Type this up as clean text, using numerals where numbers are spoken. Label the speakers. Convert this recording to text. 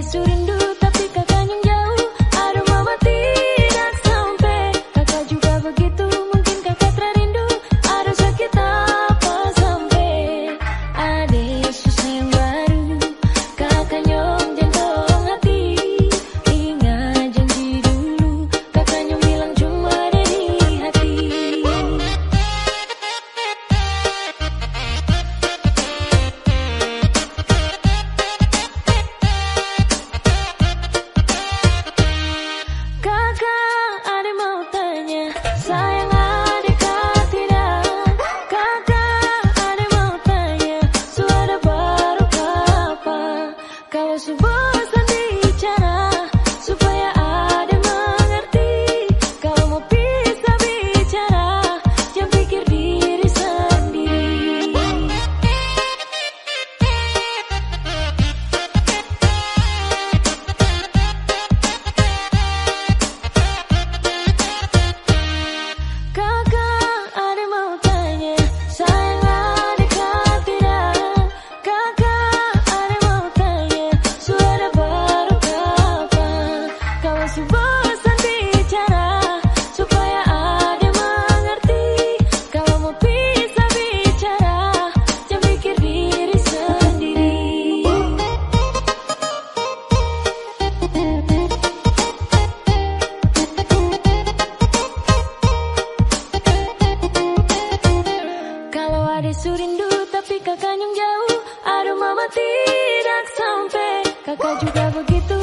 Speaker 1: surindu tapi kakak yang jauh. Aduh mama tidak sampai. Kakak juga begitu, mungkin kakak terindu. Aduh sakit apa sampai. Ada susah yang baru. Kakak nyong jantong hati. Ingat janji dulu. Kakak nyong bilang cuma ada di hati. Kakak ada mau tanya, sayang adikah tidak? Kakak ada mau tanya, suara baru kapan? Kalau bosan bicara, supaya ada mengerti. Kalau mau bisa bicara, jangan pikir diri sendiri. Kakak ada mau tanya, sayang adikah tidak? Kakak ada mau tanya, suara baru kapan? Kalau bosan bicara, supaya ada mengerti. Kalau mau bisa bicara, jangan pikir diri sendiri. Kalau ada surindu tapi kakak yang jauh. Aduh mama tidak sampai. Kakak juga begitu.